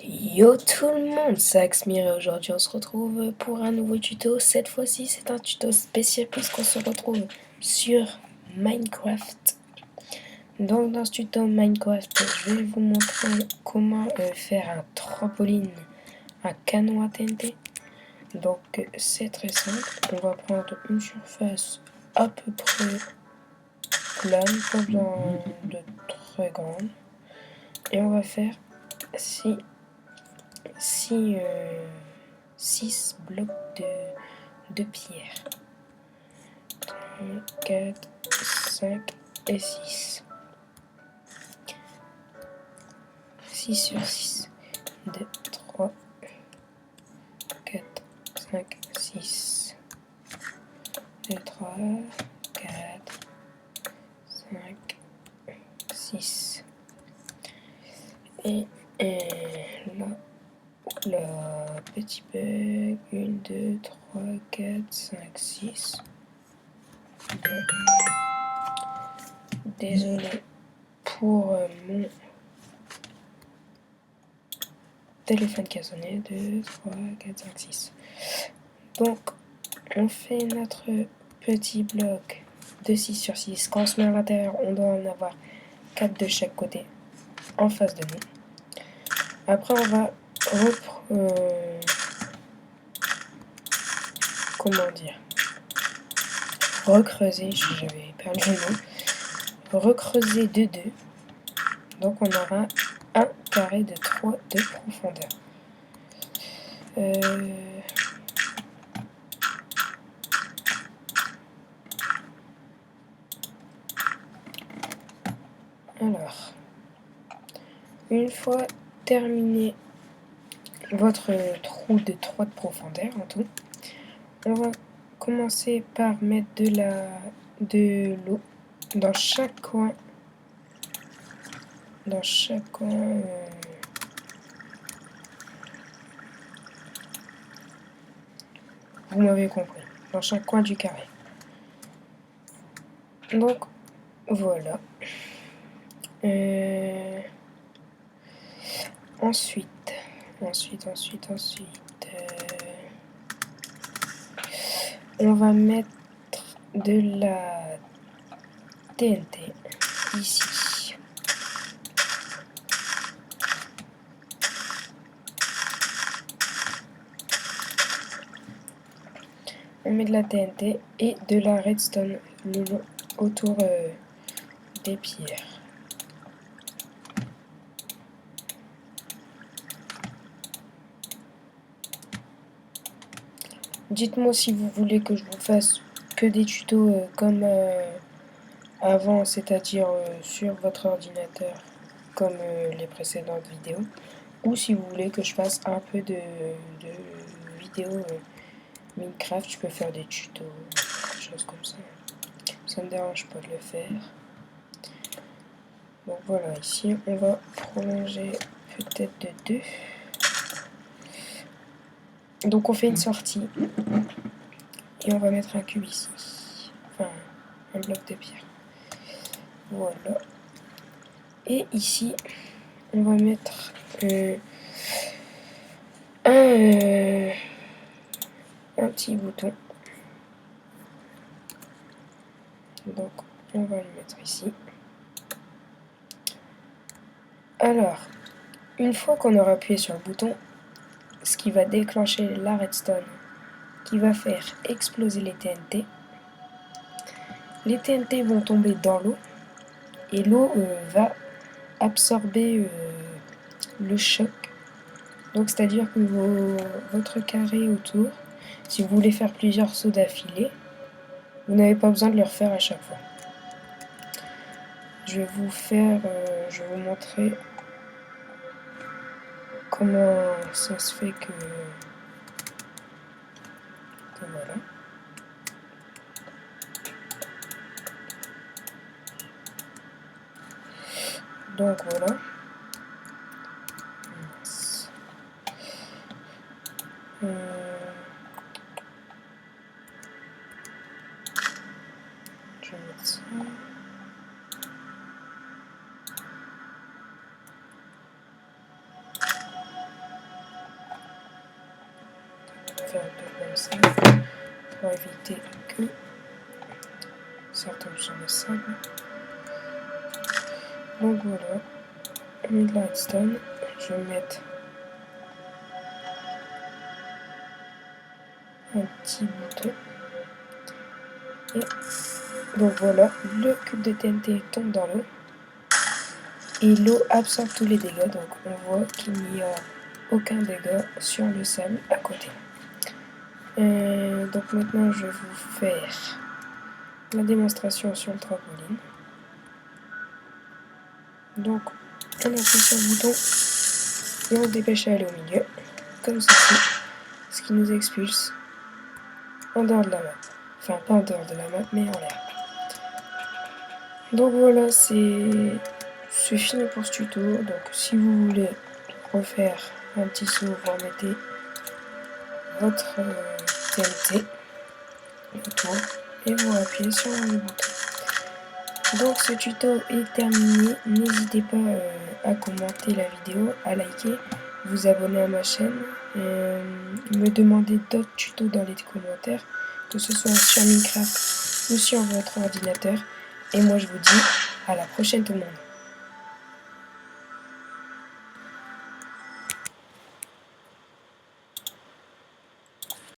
Yo tout le monde, c'est Axmir et aujourd'hui on se retrouve pour un nouveau tuto. Cette fois-ci c'est un tuto spécial puisqu'on se retrouve sur Minecraft. Donc dans ce tuto Minecraft, je vais vous montrer comment faire un trampoline, un canon à TNT. Donc c'est très simple, on va prendre une surface à peu près plane, pas besoin de très grande. Et on va faire 6 blocs de pierre. 4, 5 et 6. 6 sur 6. 2, 3, 4, 5, 6. 2, 3, 4, 5, 6. Et là, petit bug. 1, 2, 3, 4, 5, 6. Désolé pour mon téléphone qui a sonné. 2, 3, 4, 5, 6. Donc, on fait notre petit bloc de 6 sur 6. Quand on se met à l'intérieur, on doit en avoir 4 de chaque côté en face de nous. Après, on va recreuser, j'avais perdu le mot, recreuser de 2. Donc, on aura un carré de 3 de profondeur. Alors, une fois terminé votre trou de 3 de profondeur en tout, on va commencer par mettre de l'eau dans chaque coin. Vous m'avez compris, dans chaque coin du carré. Donc voilà. Ensuite, on va mettre de la TNT ici. On met de la TNT et de la redstone le long autour des pierres. Dites-moi si vous voulez que je vous fasse que des tutos comme avant, c'est-à-dire sur votre ordinateur, comme les précédentes vidéos, ou si vous voulez que je fasse un peu de vidéos Minecraft, je peux faire des tutos, des choses comme ça. Ça me dérange pas de le faire. Donc voilà, ici on va prolonger peut-être de 2. Donc on fait une sortie et on va mettre un cube ici, enfin un bloc de pierre. Voilà. Et ici on va mettre un petit bouton. Donc on va le mettre ici. Alors, une fois qu'on aura appuyé sur le bouton, ce qui va déclencher la redstone, qui va faire exploser les TNT. Les TNT vont tomber dans l'eau et l'eau va absorber le choc. Donc c'est-à-dire que votre carré autour, si vous voulez faire plusieurs sauts d'affilée, vous n'avez pas besoin de le refaire à chaque fois. Je vais vous montrer comment ça se fait que voilà. Donc voilà. Je vais mettre ça. faire deux comme ça pour éviter que ça retombe sur le sable. Donc voilà, je mets de la redstone, je vais mettre un petit bouton. Et donc voilà, le cube de TNT tombe dans l'eau. Et l'eau absorbe tous les dégâts, donc on voit qu'il n'y a aucun dégât sur le sable à côté. Donc maintenant je vais vous faire la démonstration sur le trampoline. Donc on appuie sur le bouton et on se dépêche à aller au milieu, comme ceci, ce qui nous expulse en dehors de la map. Enfin pas en dehors de la map mais en l'air. Donc voilà, c'est fini pour ce tuto. Donc si vous voulez refaire un petit saut, vous remettez votre TNT autour et vous appuyez sur le bouton. Donc ce tuto est terminé. N'hésitez pas à commenter la vidéo, à liker, vous abonner à ma chaîne, me demander d'autres tutos dans les commentaires, que ce soit sur Minecraft ou sur votre ordinateur. Et moi je vous dis à la prochaine tout le monde.